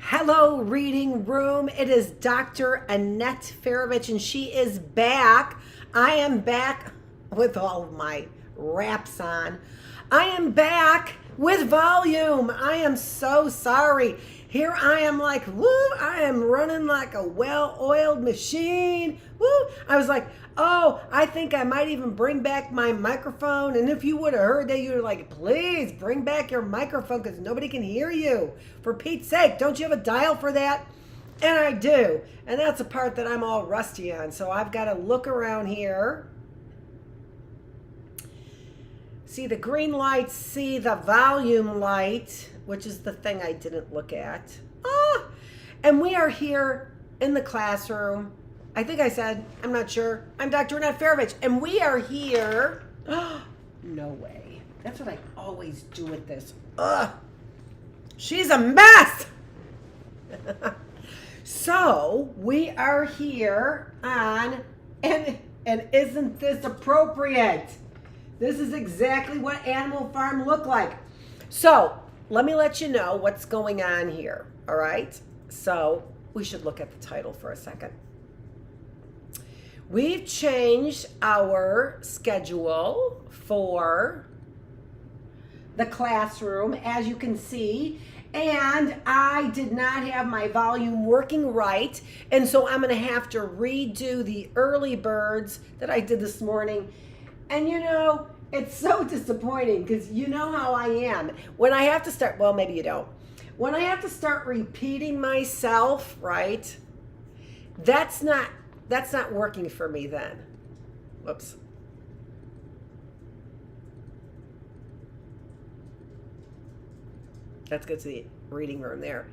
Hello, reading room. It is Dr. Annette Feravich, and she is back. I am back with all of my wraps on. I am back with volume. I am so sorry. Here I am like, woo, I am running like a well-oiled machine. Woo. I was like, oh, I think I might even bring back my microphone. And if you would have heard that, you were like, please bring back your microphone because nobody can hear you. For Pete's sake, don't you have a dial for that? And I do. And that's a part that I'm all rusty on. So I've got to look around here. See the green light, see the volume light, which is the thing I didn't look at. And we are here in the classroom. I think I said, I'm not sure. I'm Dr. Annette Feravich, and we are here. No way. That's what I always do with this. She's a mess. So we are here on, and isn't this appropriate? This is exactly what Animal Farm looked like. So let me let you know what's going on here. All right. So we should look at the title for a second. We've changed our schedule for the classroom, as you can see, and I did not have my volume working right, and so I'm going to have to redo the early birds that I did this morning. And you know, it's so disappointing because you know how I am. When I have to start, well, maybe you don't. When I have to start repeating myself, right? That's not working for me then. Whoops. Let's go to the reading room there.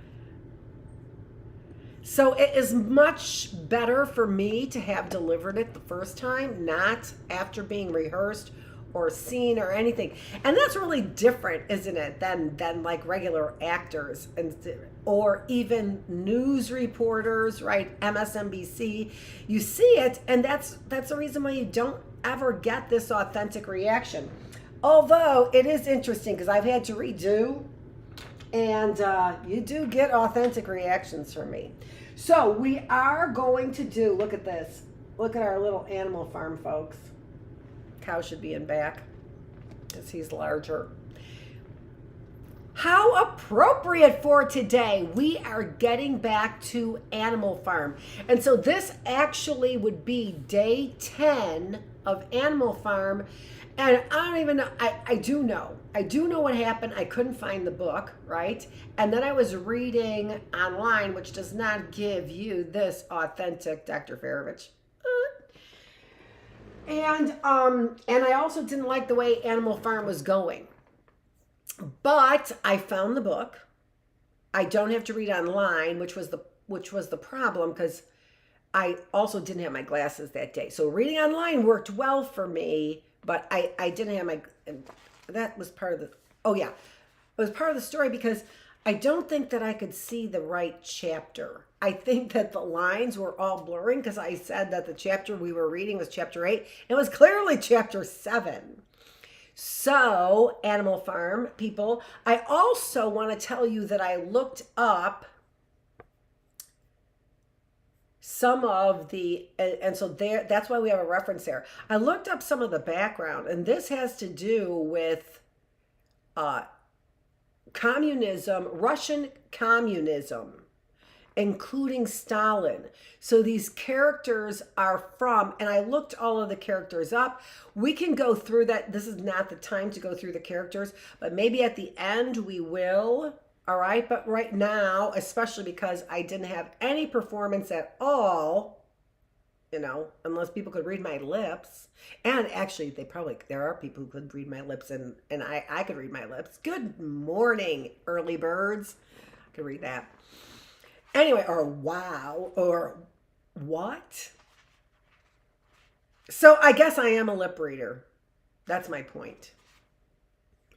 So it is much better for me to have delivered it the first time, not after being rehearsed or seen or anything. And that's really different, isn't it, than like regular actors and or even news reporters, right? MSNBC. You see it, and that's the reason why you don't ever get this authentic reaction. Although it is interesting because I've had to redo, and you do get authentic reactions from me. So we are going to do, look at this. Look at our little Animal Farm, folks. Cow should be in back because he's larger. How appropriate for today. We are getting back to Animal Farm. And so this actually would be day 10 of Animal Farm. And I don't even know, I do know what happened. I couldn't find the book, right? And then I was reading online, which does not give you this authentic Dr. Feravich. And I also didn't like the way Animal Farm was going. But I found the book. I don't have to read online, which was the problem because I also didn't have my glasses that day. So reading online worked well for me. But I didn't have my, that was part of the, oh yeah, it was part of the story because I don't think that I could see the right chapter. I think that the lines were all blurring because I said that the chapter we were reading was chapter 8. It was clearly chapter 7. So, Animal Farm people, I also want to tell you that I looked up some of the, and so there, that's why we have a reference there. I looked up some of the background, and this has to do with communism, Russian communism, including Stalin. So these characters are from, and I looked all of the characters up. We can go through that. This is not the time to go through the characters, but maybe at the end we will. All right, but right now, especially because I didn't have any performance at all, you know, unless people could read my lips. And actually, there are people who could read my lips, and I could read my lips. Good morning, early birds. I could read that. Anyway, or wow, or what? So I guess I am a lip reader. That's my point.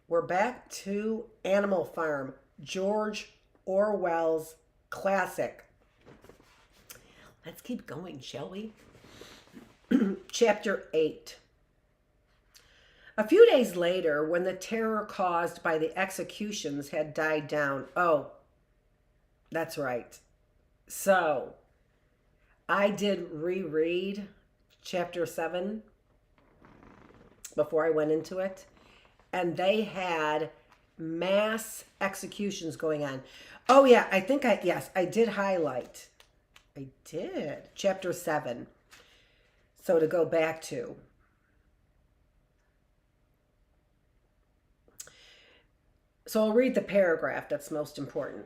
We're back to Animal Farm. George Orwell's classic. Let's keep going, shall we? Chapter 8. A few days later, when the terror caused by the executions had died down, That's right. So I did reread chapter 7 before I went into it, and they had mass executions going on. Oh, yeah, yes, I did highlight. I did. Chapter 7. So to go back to. So I'll read the paragraph that's most important.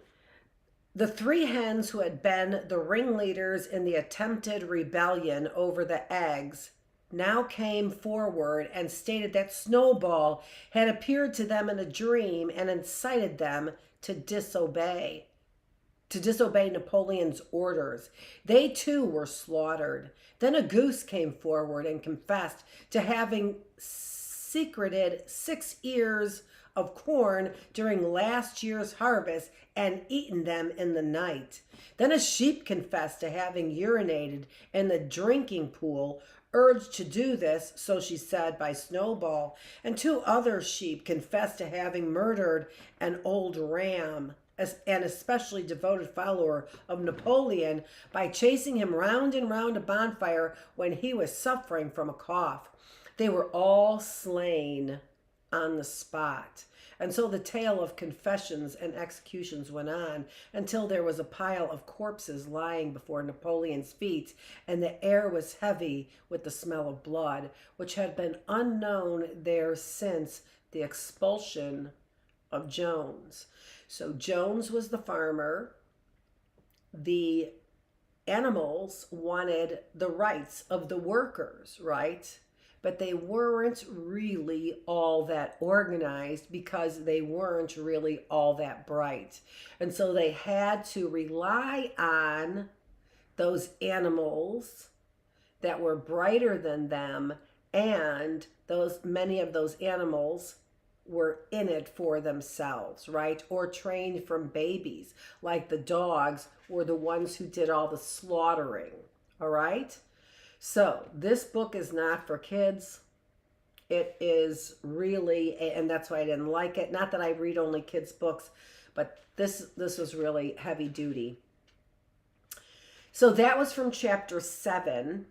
The three hens who had been the ringleaders in the attempted rebellion over the eggs now came forward and stated that Snowball had appeared to them in a dream and incited them to disobey. To disobey Napoleon's orders. They too were slaughtered. Then a goose came forward and confessed to having secreted 6 ears of corn during last year's harvest and eaten them in the night. Then a sheep confessed to having urinated in the drinking pool, urged to do this, so she said, by Snowball, and 2 other sheep confessed to having murdered an old ram, an especially devoted follower of Napoleon, by chasing him round and round a bonfire when he was suffering from a cough. They were all slain on the spot. And so the tale of confessions and executions went on until there was a pile of corpses lying before Napoleon's feet, and the air was heavy with the smell of blood, which had been unknown there since the expulsion of Jones. So Jones was the farmer. The animals wanted the rights of the workers, right? But they weren't really all that organized because they weren't really all that bright. And so they had to rely on those animals that were brighter than them, and many of those animals were in it for themselves, right? Or trained from babies. Like the dogs were the ones who did all the slaughtering, all right? So this book is not for kids. It is really, and that's why I didn't like it. Not that I read only kids' books, but this was really heavy duty. So that was from chapter 7,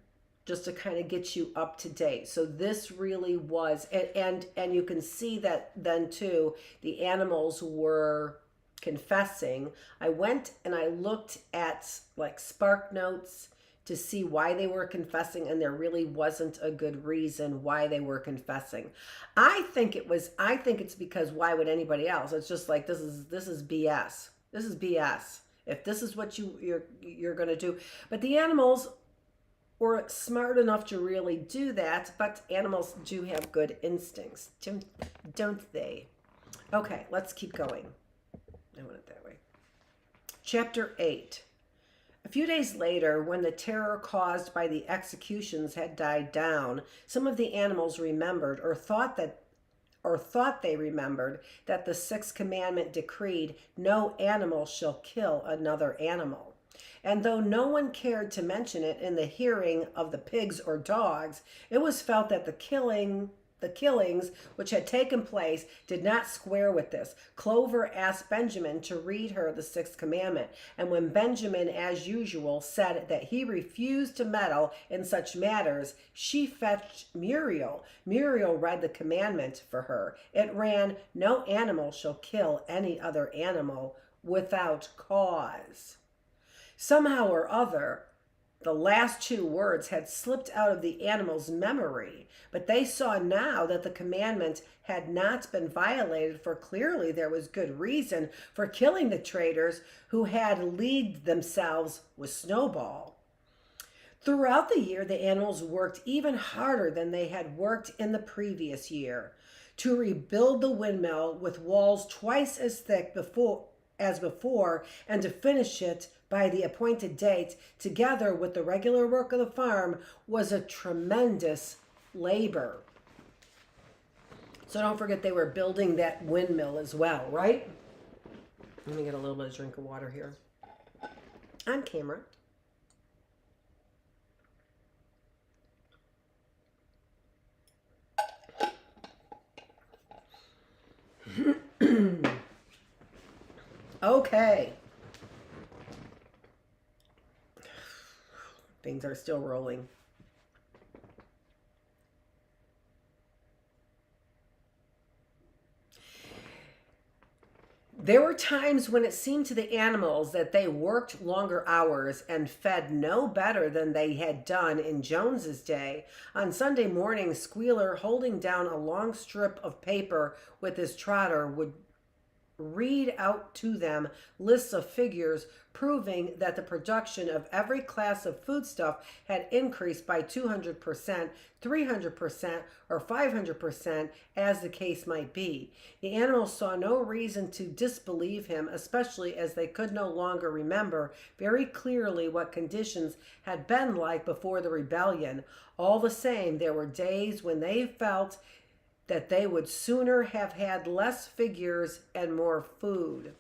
just to kind of get you up to date. So this really was, and you can see that then too, the animals were confessing. I went and I looked at like Spark Notes to see why they were confessing, and there really wasn't a good reason why they were confessing. I think it's because why would anybody else? It's just like this is BS. This is BS. If this is what you're going to do. But the animals were smart enough to really do that, but animals do have good instincts, don't they? Okay, let's keep going. I want it that way. Chapter 8. A few days later, when the terror caused by the executions had died down, some of the animals remembered, or thought they remembered, that the 6th commandment decreed, "No animal shall kill another animal." And though no one cared to mention it in the hearing of the pigs or dogs, it was felt that the killings which had taken place did not square with this. Clover asked Benjamin to read her the 6th commandment, and when Benjamin, as usual, said that he refused to meddle in such matters, she fetched Muriel. Muriel read the commandment for her. It ran, "No animal shall kill any other animal without cause." Somehow or other, the last 2 words had slipped out of the animal's memory, but they saw now that the commandment had not been violated, for clearly there was good reason for killing the traitors who had leagued themselves with Snowball. Throughout the year, the animals worked even harder than they had worked in the previous year to rebuild the windmill with walls twice as thick as before, and to finish it by the appointed date, together with the regular work of the farm, was a tremendous labor. So don't forget they were building that windmill as well, right? Let me get a little bit of drink of water here on camera. Okay. Things are still rolling. There were times when it seemed to the animals that they worked longer hours and fed no better than they had done in Jones's day. On Sunday morning, Squealer, holding down a long strip of paper with his trotter, would read out to them lists of figures proving that the production of every class of foodstuff had increased by 200%, 300%, or 500%, as the case might be. The animals saw no reason to disbelieve him, especially as they could no longer remember very clearly what conditions had been like before the rebellion. All the same, there were days when they felt that they would sooner have had less figures and more food.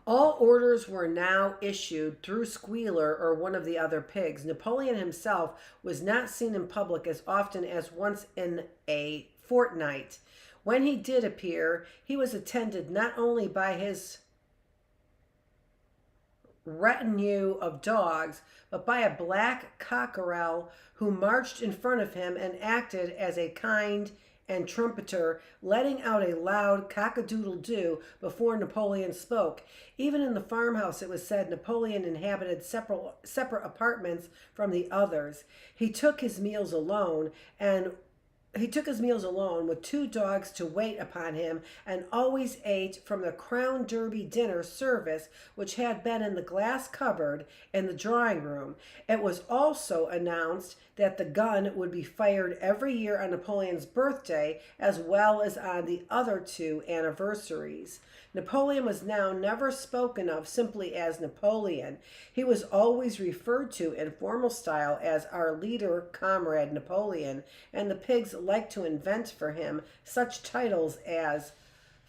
All orders were now issued through Squealer or one of the other pigs. Napoleon himself was not seen in public as often as once in a fortnight. When he did appear, he was attended not only by his retinue of dogs, but by a black cockerel who marched in front of him and acted as a kind and trumpeter, letting out a loud cock-a-doodle-doo before Napoleon spoke. Even in the farmhouse, it was said, Napoleon inhabited separate apartments from the others. He took his meals alone with 2 dogs to wait upon him, and always ate from the Crown Derby dinner service, which had been in the glass cupboard in the drawing room. It was also announced that the gun would be fired every year on Napoleon's birthday, as well as on the other 2 anniversaries. Napoleon was now never spoken of simply as Napoleon. He was always referred to in formal style as our leader, Comrade Napoleon, and the pigs liked to invent for him such titles as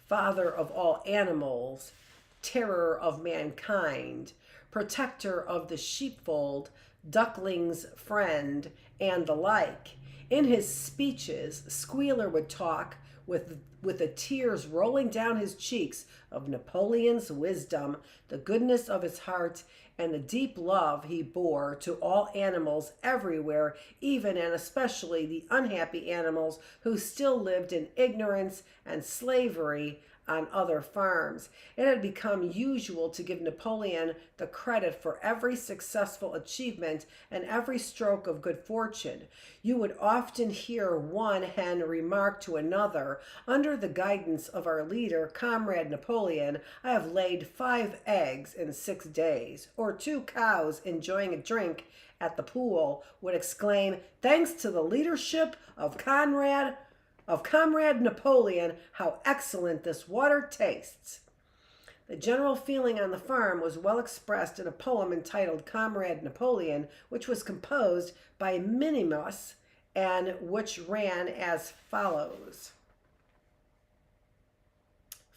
Father of all animals, Terror of mankind, Protector of the sheepfold, Duckling's friend, and the like. In his speeches, Squealer would talk with the tears rolling down his cheeks of Napoleon's wisdom, the goodness of his heart, and the deep love he bore to all animals everywhere, even and especially the unhappy animals who still lived in ignorance and slavery on other farms. It had become usual to give Napoleon the credit for every successful achievement and every stroke of good fortune. You would often hear one hen remark to another, under the guidance of our leader, Comrade Napoleon, I have laid 5 eggs in 6 days. Or 2 cows enjoying a drink at the pool would exclaim, thanks to the leadership of Comrade Napoleon, how excellent this water tastes. The general feeling on the farm was well expressed in a poem entitled Comrade Napoleon, which was composed by Minimus and which ran as follows.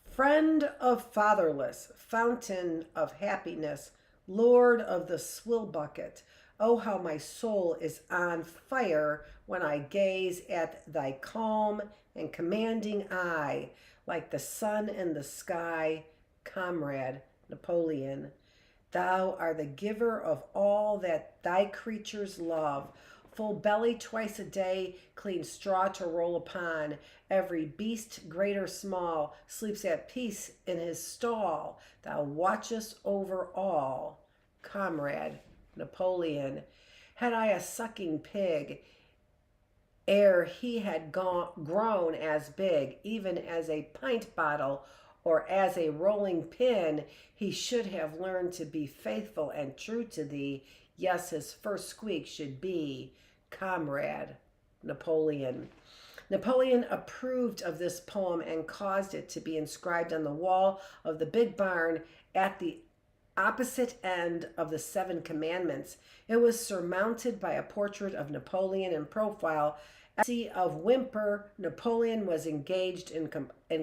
Friend of fatherless, fountain of happiness, Lord of the swill bucket, oh, how my soul is on fire when I gaze at thy calm and commanding eye, like the sun in the sky, Comrade Napoleon. Thou art the giver of all that thy creatures love, full belly twice a day, clean straw to roll upon. Every beast, great or small, sleeps at peace in his stall. Thou watchest over all, Comrade Napoleon. Had I a sucking pig, ere he had grown as big, even as a pint bottle or as a rolling pin, he should have learned to be faithful and true to thee. Yes, his first squeak should be, Comrade Napoleon. Napoleon approved of this poem and caused it to be inscribed on the wall of the big barn at the opposite end of the 7 Commandments. It was surmounted by a portrait of Napoleon in profile. At the Sea of Whimper, Napoleon was engaged in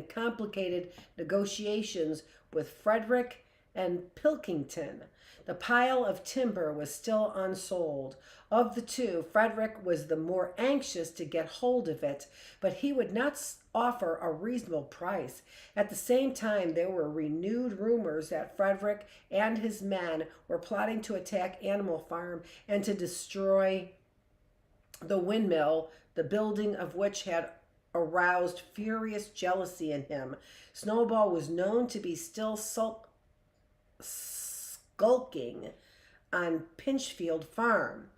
complicated negotiations with Frederick and Pilkington. The pile of timber was still unsold. Of the two, Frederick was the more anxious to get hold of it, but he would not offer a reasonable price. At the same time, there were renewed rumors that Frederick and his men were plotting to attack Animal Farm and to destroy the windmill, the building of which had aroused furious jealousy in him. Snowball was known to be still skulking on Pinchfield Farm.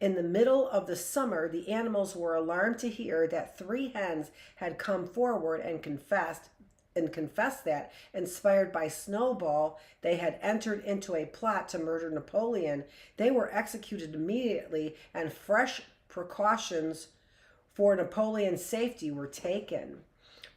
In the middle of the summer, the animals were alarmed to hear that 3 hens had come forward and confessed that, inspired by Snowball, they had entered into a plot to murder Napoleon. They were executed immediately, and fresh precautions for Napoleon's safety were taken.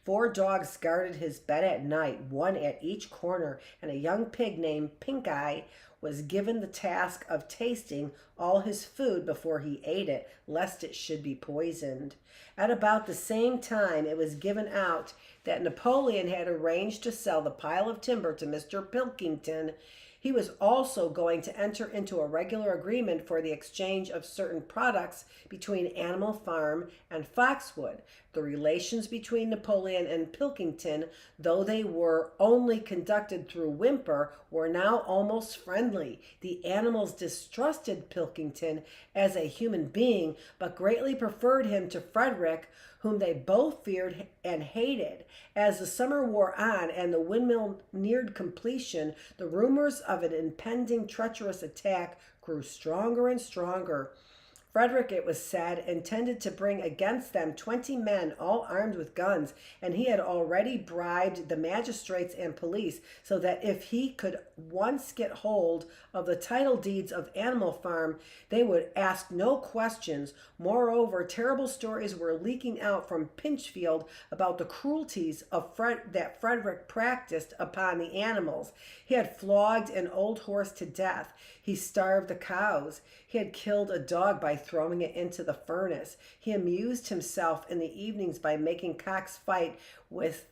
4 dogs guarded his bed at night, 1 at each corner, and a young pig named Pink Eye was given the task of tasting all his food before he ate it, lest it should be poisoned. At about the same time, it was given out that Napoleon had arranged to sell the pile of timber to Mr. Pilkington. He was also going to enter into a regular agreement for the exchange of certain products between Animal Farm and Foxwood. The relations between Napoleon and Pilkington, though they were only conducted through Whymper, were now almost friendly. The animals distrusted Pilkington as a human being, but greatly preferred him to Frederick, whom they both feared and hated. As the summer wore on and the windmill neared completion, the rumors of an impending treacherous attack grew stronger and stronger. Frederick, it was said, intended to bring against them 20 men, all armed with guns, and he had already bribed the magistrates and police so that if he could once get hold of the title deeds of Animal Farm, they would ask no questions. Moreover, terrible stories were leaking out from Pinchfield about the cruelties of that Frederick practiced upon the animals. He had flogged an old horse to death. He starved the cows. He had killed a dog by throwing it into the furnace. He amused himself in the evenings by making cocks fight with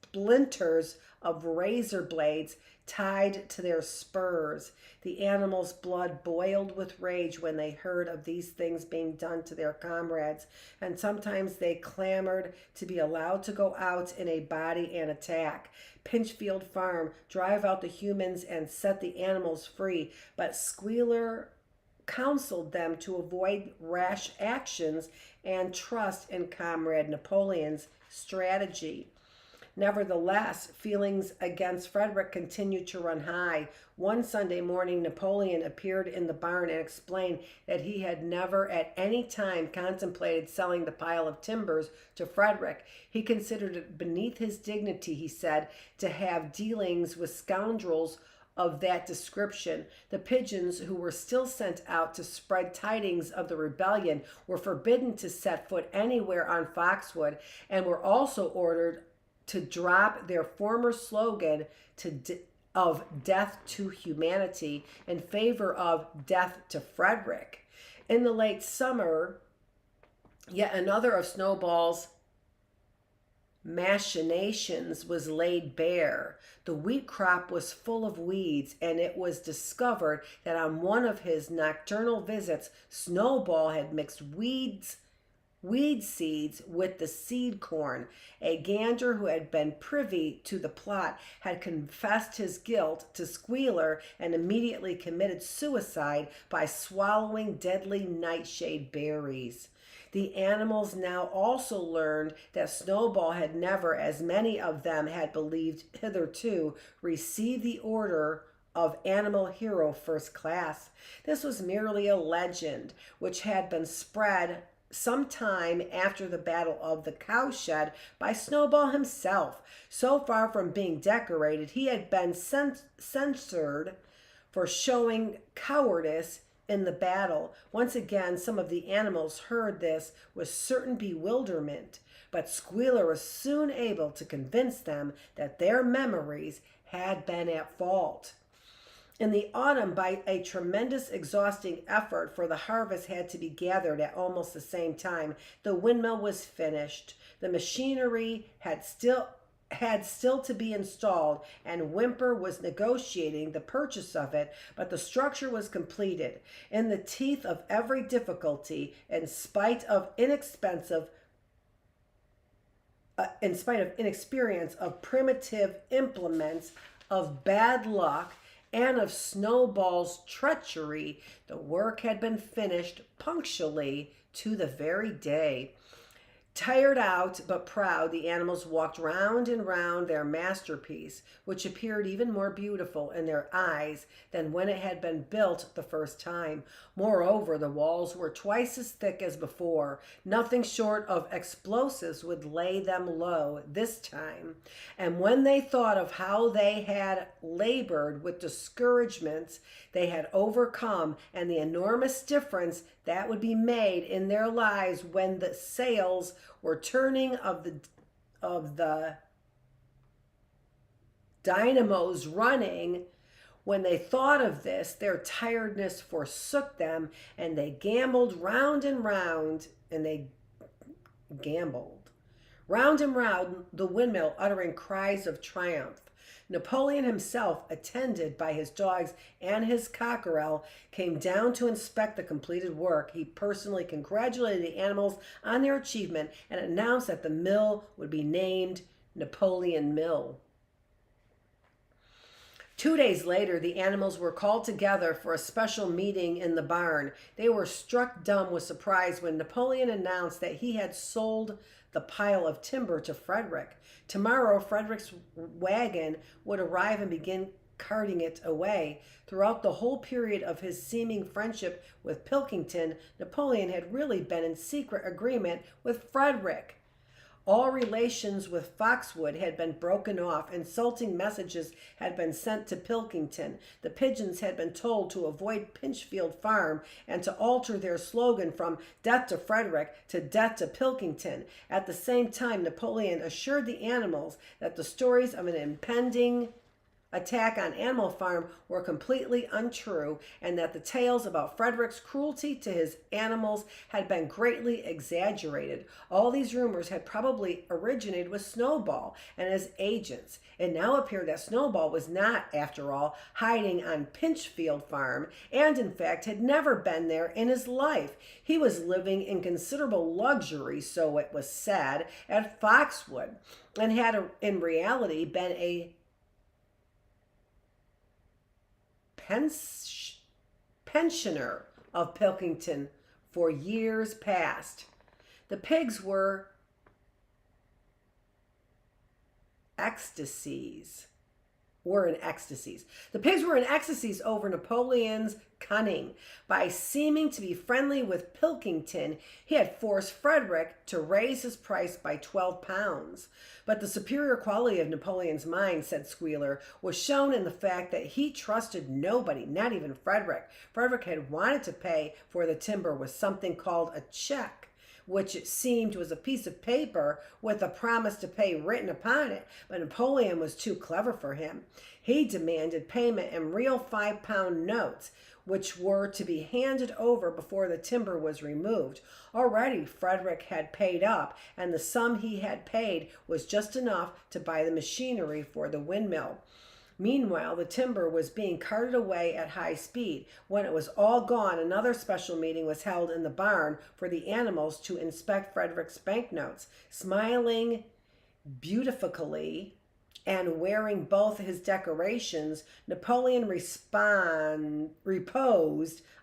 splinters of razor blades tied to their spurs. The animals' blood boiled with rage when they heard of these things being done to their comrades, and sometimes they clamored to be allowed to go out in a body and attack Pinchfield Farm, drive out the humans, and set the animals free. But Squealer counseled them to avoid rash actions and trust in Comrade Napoleon's strategy. Nevertheless, feelings against Frederick continued to run high. One Sunday morning, Napoleon appeared in the barn and explained that he had never at any time contemplated selling the pile of timbers to Frederick. He considered it beneath his dignity, he said, to have dealings with scoundrels of that description. The pigeons, who were still sent out to spread tidings of the rebellion, were forbidden to set foot anywhere on Foxwood, and were also ordered to drop their former slogan of death to humanity in favor of death to Frederick. In the late summer, yet another of Snowball's machinations was laid bare. The wheat crop was full of weeds, and it was discovered that on one of his nocturnal visits, Snowball had mixed weed seeds with the seed corn. A gander who had been privy to the plot had confessed his guilt to Squealer and immediately committed suicide by swallowing deadly nightshade berries. The animals now also learned that Snowball had never, as many of them had believed hitherto, received the order of Animal Hero First Class. This was merely a legend which had been spread some time after the Battle of the Cowshed by Snowball himself. So far from being decorated, he had been censured for showing cowardice in the battle. Once again, some of the animals heard this with certain bewilderment, but Squealer was soon able to convince them that their memories had been at fault. In the autumn, by a tremendous exhausting effort, for the harvest had to be gathered at almost the same time, the windmill was finished. The machinery had still had still to be installed, and Whimper was negotiating the purchase of it, but the structure was completed. In the teeth of every difficulty, in spite of inexperience, of primitive implements, of bad luck, and of Snowball's treachery, the work had been finished punctually to the very day. Tired out but proud, the animals walked round and round their masterpiece, which appeared even more beautiful in their eyes than when it had been built the first time. Moreover, the walls were twice as thick as before. Nothing short of explosives would lay them low this time. And when they thought of how they had labored with discouragements they had overcome, and the enormous difference that would be made in their lives when the sails were turning of the dynamos running, when they thought of this, their tiredness forsook them, and they gambled round and round, and they gambled round and round the windmill, uttering cries of triumph. Napoleon himself, attended by his dogs and his cockerel, came down to inspect the completed work. He personally congratulated the animals on their achievement and announced that the mill would be named Napoleon Mill. 2 days later, the animals were called together for a special meeting in the barn. They were struck dumb with surprise when Napoleon announced that he had sold the pile of timber to Frederick. Tomorrow, Frederick's wagon would arrive and begin carting it away. Throughout the whole period of his seeming friendship with Pilkington, Napoleon had really been in secret agreement with Frederick. All relations with Foxwood had been broken off. Insulting messages had been sent to Pilkington. The pigeons had been told to avoid Pinchfield Farm and to alter their slogan from "Death to Frederick" to "Death to Pilkington." At the same time, Napoleon assured the animals that the stories of an impending attack on Animal Farm were completely untrue, and that the tales about Frederick's cruelty to his animals had been greatly exaggerated. All these rumors had probably originated with Snowball and his agents. It now appeared that Snowball was not, after all, hiding on Pinchfield Farm, and in fact had never been there in his life. He was living in considerable luxury, so it was said, at Foxwood, and had in reality been a pensioner of Pilkington for years past. The pigs were in ecstasies. The pigs were in ecstasies over Napoleon's cunning. By seeming to be friendly with Pilkington, he had forced Frederick to raise his price by 12 pounds. But the superior quality of Napoleon's mind, said Squealer, was shown in the fact that he trusted nobody, not even Frederick. Frederick had wanted to pay for the timber with something called a check, which it seemed was a piece of paper with a promise to pay written upon it, but Napoleon was too clever for him. He demanded payment in real 5-pound notes, which were to be handed over before the timber was removed. Already Frederick had paid up, and the sum he had paid was just enough to buy the machinery for the windmill. Meanwhile, the timber was being carted away at high speed. When it was all gone, another special meeting was held in the barn for the animals to inspect Frederick's banknotes. Smiling beautifully and wearing both his decorations, Napoleon reposed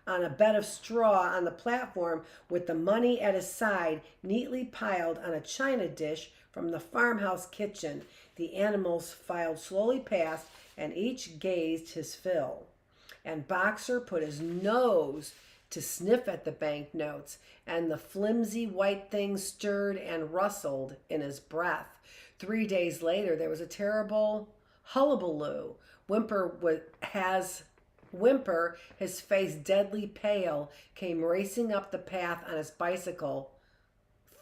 on a bed of straw on the platform with the money at his side, neatly piled on a china dish from the farmhouse kitchen. The animals filed slowly past, and each gazed his fill. And Boxer put his nose to sniff at the banknotes, and the flimsy white thing stirred and rustled in his breath. 3 days later, there was a terrible hullabaloo. Whimper, his face deadly pale, came racing up the path on his bicycle,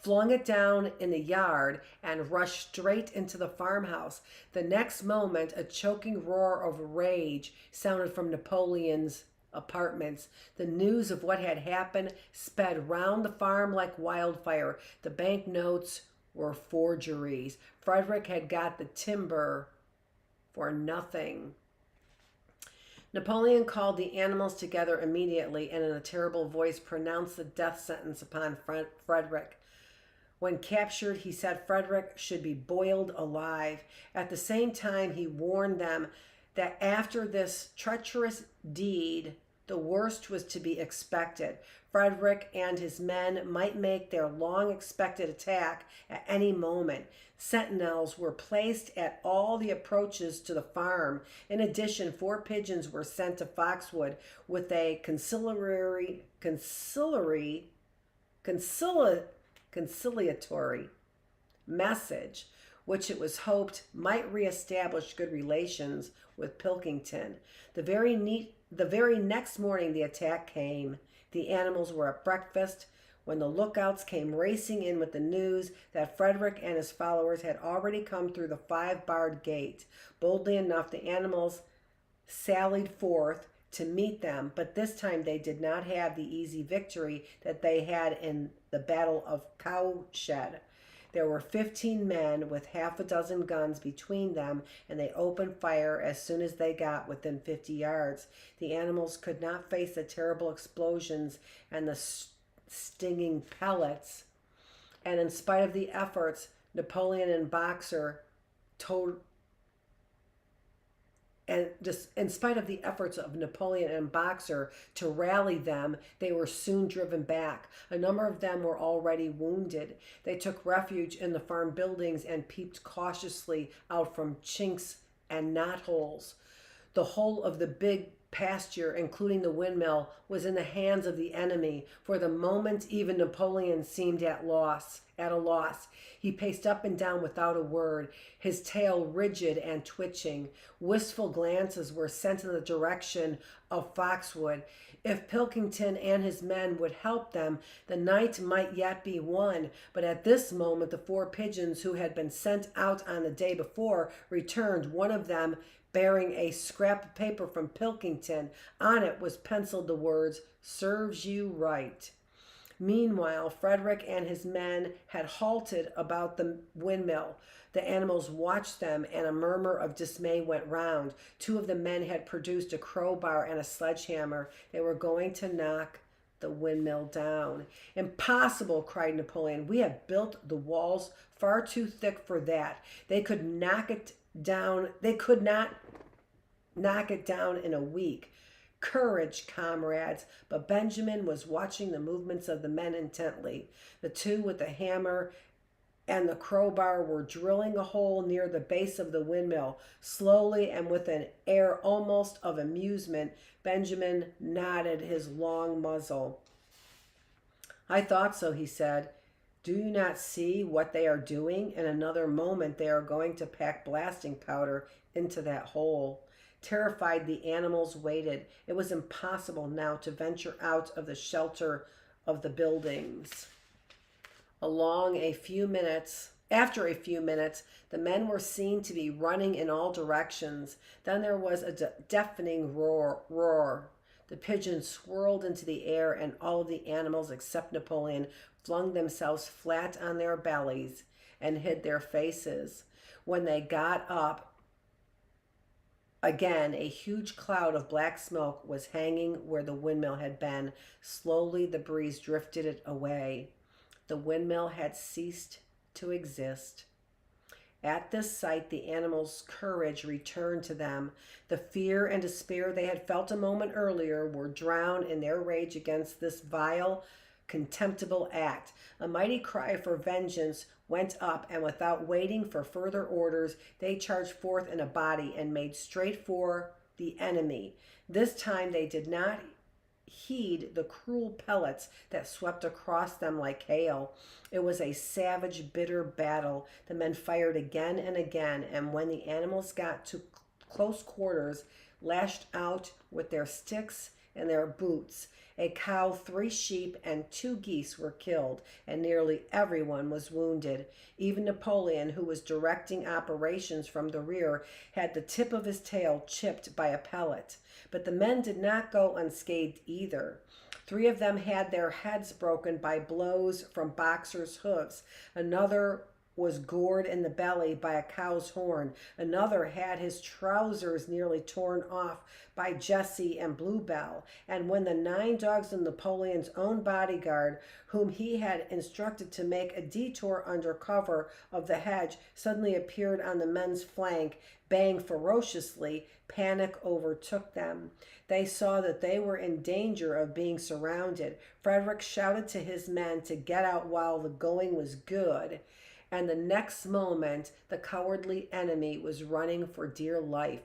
flung it down in the yard, and rushed straight into the farmhouse. The next moment, a choking roar of rage sounded from Napoleon's apartments. The news of what had happened sped round the farm like wildfire. The banknotes were forgeries. Frederick had got the timber for nothing. Napoleon called the animals together immediately and in a terrible voice pronounced the death sentence upon Frederick. When captured, he said Frederick should be boiled alive. At the same time, he warned them that after this treacherous deed, the worst was to be expected. Frederick and his men might make their long-expected attack at any moment. Sentinels were placed at all the approaches to the farm. In addition, 4 pigeons were sent to Foxwood with a conciliatory message, which it was hoped might reestablish good relations with Pilkington. The very next morning the attack came. The animals were at breakfast when the lookouts came racing in with the news that Frederick and his followers had already come through the 5-barred gate. Boldly enough, the animals sallied forth to meet them, but this time they did not have the easy victory that they had in the Battle of Cowshed. There were 15 men with half a dozen guns between them, and they opened fire as soon as they got within 50 yards. The animals could not face the terrible explosions and the stinging pellets, and in spite of the efforts Napoleon and Boxer in spite of the efforts of Napoleon and Boxer to rally them, they were soon driven back. A number of them were already wounded. They took refuge in the farm buildings and peeped cautiously out from chinks and knotholes. The whole of the big pasture, including the windmill, was in the hands of the enemy. For the moment, even Napoleon seemed at a loss. He paced up and down without a word, his tail rigid and twitching. Wistful glances were sent in the direction of Foxwood. If Pilkington and his men would help them, the night might yet be won. But at this moment, the 4 pigeons who had been sent out on the day before returned, one of them bearing a scrap of paper from Pilkington. On it was penciled the words, "Serves you right." Meanwhile, Frederick and his men had halted about the windmill. The animals watched them, and a murmur of dismay went round. 2 of the men had produced a crowbar and a sledgehammer. They were going to knock the windmill down. "Impossible!" cried Napoleon. "We have built the walls far too thick for that. They could knock it down. They could not knock it down in a week. Courage, comrades!" But Benjamin was watching the movements of the men intently. The 2 with the hammer and the crowbar were drilling a hole near the base of the windmill. Slowly and with an air almost of amusement, Benjamin nodded his long muzzle. "I thought so," he said. "Do you not see what they are doing? In another moment they are going to pack blasting powder into that hole." Terrified, the animals waited. It was impossible now to venture out of the shelter of the buildings. After a few minutes, the men were seen to be running in all directions. Then there was a deafening roar. The pigeons swirled into the air, and all of the animals except Napoleon flung themselves flat on their bellies and hid their faces. When they got up again, a huge cloud of black smoke was hanging where the windmill had been. Slowly the breeze drifted it away. The windmill had ceased to exist. At this sight, the animals' courage returned to them. The fear and despair they had felt a moment earlier were drowned in their rage against this vile, contemptible act. A mighty cry for vengeance went up, and without waiting for further orders, they charged forth in a body and made straight for the enemy. This time they did not heed the cruel pellets that swept across them like hail. It was a savage, bitter battle. The men fired again and again, and when the animals got to close quarters, lashed out with their sticks and their boots. A cow, 3 sheep, and 2 geese were killed, and nearly everyone was wounded. Even Napoleon, who was directing operations from the rear, had the tip of his tail chipped by a pellet. But the men did not go unscathed either. 3 of them had their heads broken by blows from Boxer's hoofs. Another was gored in the belly by a cow's horn. Another had his trousers nearly torn off by Jessie and Bluebell. And when the 9 dogs of Napoleon's own bodyguard, whom he had instructed to make a detour under cover of the hedge, suddenly appeared on the men's flank, baying ferociously, panic overtook them. They saw that they were in danger of being surrounded. Frederick shouted to his men to get out while the going was good, and the next moment the cowardly enemy was running for dear life.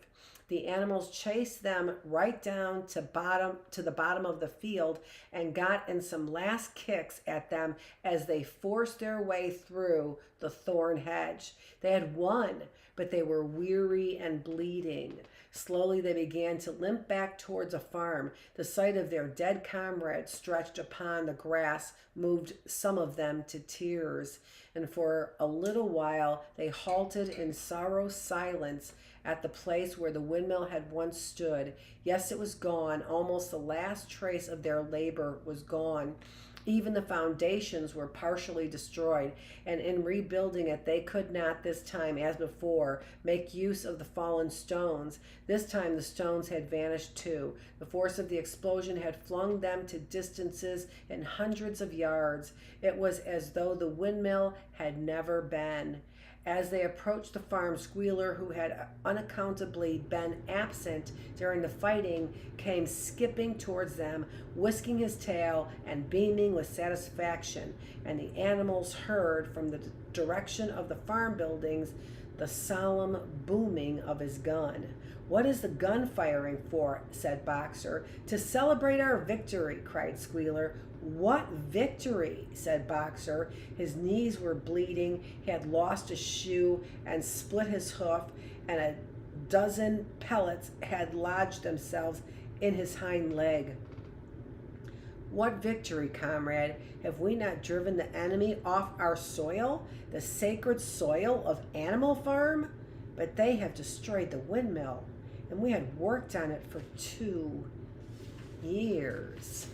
The animals chased them right down to the bottom of the field and got in some last kicks at them as they forced their way through the thorn hedge. They had won, but they were weary and bleeding. Slowly they began to limp back towards a farm. The sight of their dead comrades stretched upon the grass moved some of them to tears, and for a little while they halted in sorrow silence at the place where the windmill had once stood. Yes, it was gone. Almost the last trace of their labor was gone. Even the foundations were partially destroyed, and in rebuilding it they could not this time, as before, make use of the fallen stones. This time the stones had vanished too. The force of the explosion had flung them to distances in hundreds of yards. It was as though the windmill had never been. As they approached the farm, Squealer, who had unaccountably been absent during the fighting, came skipping towards them, whisking his tail and beaming with satisfaction, and the animals heard from the direction of the farm buildings the solemn booming of his gun. "What is the gun firing for?" said Boxer. "To celebrate our victory," cried Squealer. "What victory?" said Boxer. His knees were bleeding, he had lost a shoe and split his hoof, and a dozen pellets had lodged themselves in his hind leg. "What victory, comrade? Have we not driven the enemy off our soil, the sacred soil of Animal Farm? But they have destroyed the windmill, and we had worked on it for 2 years.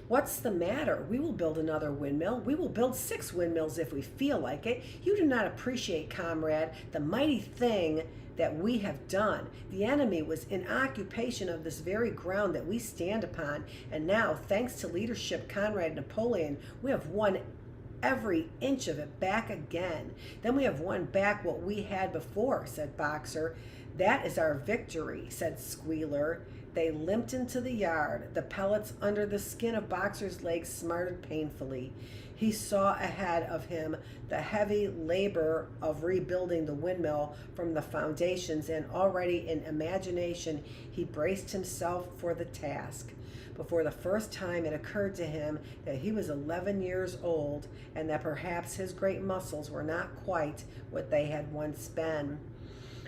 What's the matter? We will build another windmill. We will build 6 windmills if we feel like it. You do not appreciate, comrade, the mighty thing that we have done. The enemy was in occupation of this very ground that we stand upon, and now, thanks to leadership, Conrad Napoleon, we have won every inch of it back again. Then we have won back what we had before," said Boxer. "That is our victory," said Squealer. They limped into the yard. The pellets under the skin of Boxer's legs smarted painfully. He saw ahead of him the heavy labor of rebuilding the windmill from the foundations, and already in imagination he braced himself for the task. Before the first time it occurred to him that he was 11 years old, and that perhaps his great muscles were not quite what they had once been.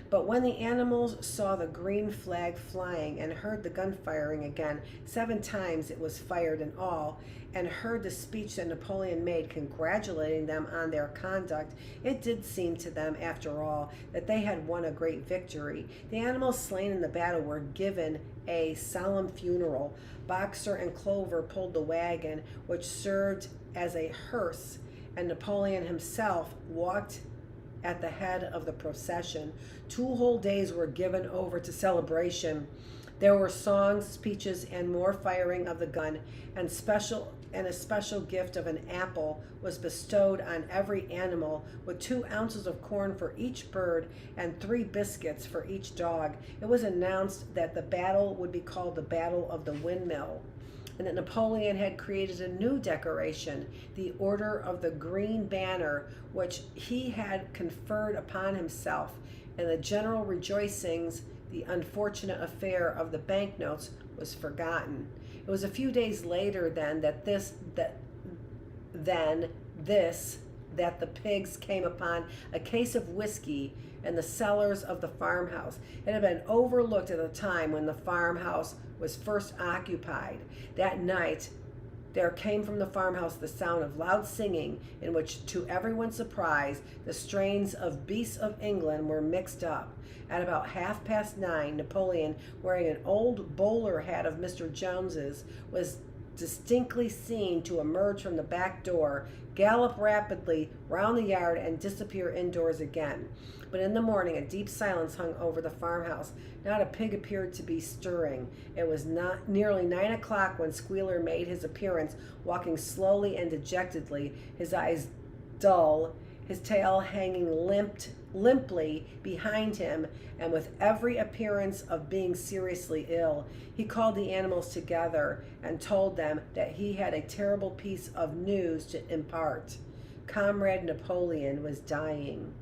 But when the animals saw the green flag flying and heard the gun firing again, 7 times it was fired in all, and heard the speech that Napoleon made congratulating them on their conduct, it did seem to them, after all, that they had won a great victory. The animals slain in the battle were given a solemn funeral. Boxer and Clover pulled the wagon, which served as a hearse, and Napoleon himself walked at the head of the procession. 2 whole days were given over to celebration. There were songs, speeches, and more firing of the gun, and a special gift of an apple was bestowed on every animal, with 2 ounces of corn for each bird and 3 biscuits for each dog. It was announced that the battle would be called the Battle of the Windmill, and that Napoleon had created a new decoration, the Order of the Green Banner, which he had conferred upon himself. In the general rejoicings, the unfortunate affair of the banknotes was forgotten. It was a few days later then that the pigs came upon a case of whiskey in the cellars of the farmhouse. It had been overlooked at the time when the farmhouse was first occupied. That night there came from the farmhouse the sound of loud singing, in which, to everyone's surprise, the strains of Beasts of England were mixed up. At about 9:30, Napoleon, wearing an old bowler hat of Mr. Jones's, was distinctly seen to emerge from the back door, gallop rapidly round the yard, and disappear indoors again. But in the morning, a deep silence hung over the farmhouse. Not a pig appeared to be stirring. It was not nearly 9 o'clock when Squealer made his appearance, walking slowly and dejectedly, his eyes dull, his tail hanging limply behind him, and with every appearance of being seriously ill. He called the animals together and told them that he had a terrible piece of news to impart. Comrade Napoleon was dying.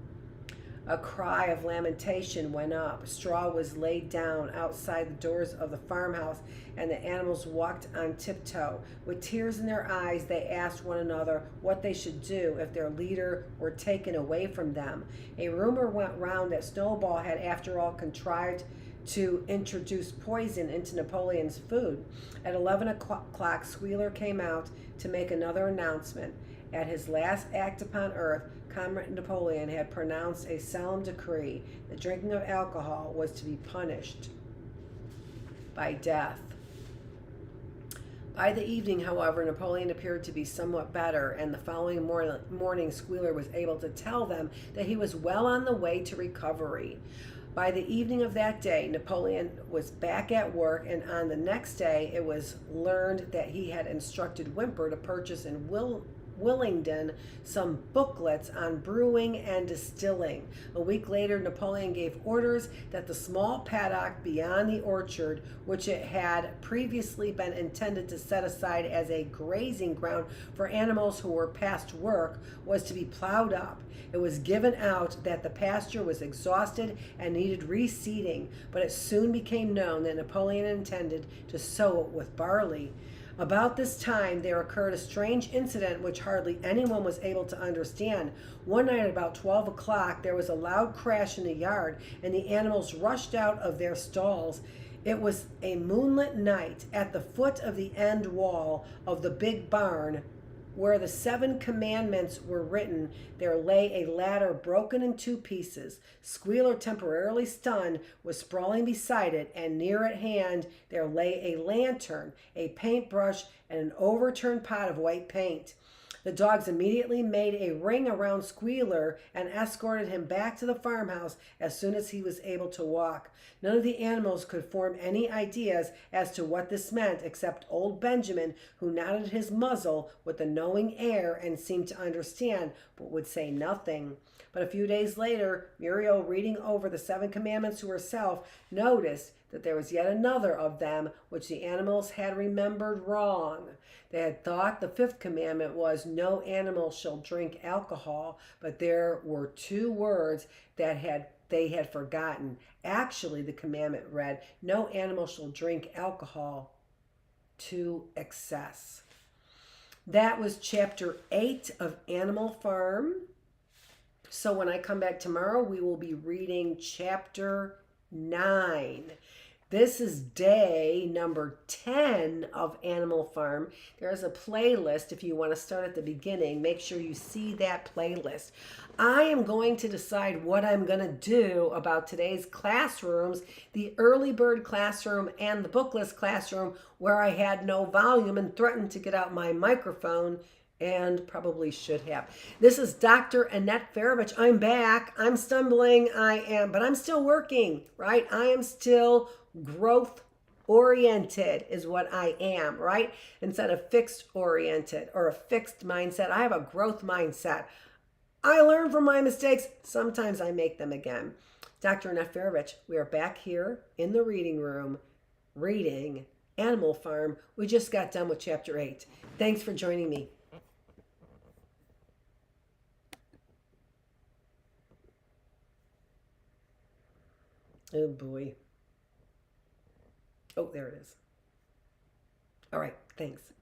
A cry of lamentation went up. Straw was laid down outside the doors of the farmhouse, and the animals walked on tiptoe. With tears in their eyes, they asked one another what they should do if their leader were taken away from them. A rumor went round that Snowball had, after all, contrived to introduce poison into Napoleon's food. At 11 o'clock, Squealer came out to make another announcement. At his last act upon earth, Comrade Napoleon had pronounced a solemn decree. The drinking of alcohol was to be punished by death. By the evening, however, Napoleon appeared to be somewhat better, and the following morning Squealer was able to tell them that he was well on the way to recovery. By the evening of that day, Napoleon was back at work, and on the next day it was learned that he had instructed Whymper to purchase in Willingdon some booklets on brewing and distilling. A week later, Napoleon gave orders that the small paddock beyond the orchard, which it had previously been intended to set aside as a grazing ground for animals who were past work, was to be plowed up. It was given out that the pasture was exhausted and needed reseeding, but it soon became known that Napoleon intended to sow it with barley. About this time, there occurred a strange incident which hardly anyone was able to understand. One night at about 12 o'clock, there was a loud crash in the yard, and the animals rushed out of their stalls. It was a moonlit night. At the foot of the end wall of the big barn, where the 7 commandments were written, there lay a ladder broken in 2 pieces. Squealer, temporarily stunned, was sprawling beside it, and near at hand there lay a lantern, a paintbrush, and an overturned pot of white paint. The dogs immediately made a ring around Squealer and escorted him back to the farmhouse as soon as he was able to walk. None of the animals could form any ideas as to what this meant, except old Benjamin, who nodded his muzzle with a knowing air and seemed to understand, but would say nothing. But a few days later, Muriel, reading over the 7 commandments to herself, noticed that there was yet another of them which the animals had remembered wrong. They had thought the 5th commandment was, "No animal shall drink alcohol," but there were 2 words that they had forgotten. Actually, the commandment read, "No animal shall drink alcohol to excess." That was chapter 8 of Animal Farm. So when I come back tomorrow, we will be reading chapter 9. This is day number 10 of Animal Farm. There's a playlist if you want to start at the beginning. Make sure you see that playlist. I am going to decide what I'm going to do about today's classrooms, the early bird classroom and the Bookless classroom, where I had no volume and threatened to get out my microphone, and probably should have. This is Dr. Annette Feravich. I'm back. I'm stumbling. But I'm still working, right? I am still growth oriented is what I am, right? Instead of fixed oriented or a fixed mindset, I have a growth mindset. I learn from my mistakes. Sometimes I make them again. Dr. Annette Feravich, we are back here in the reading room reading Animal Farm. We just got done with chapter 8. Thanks for joining me. Oh boy. Oh, there it is. All right, thanks.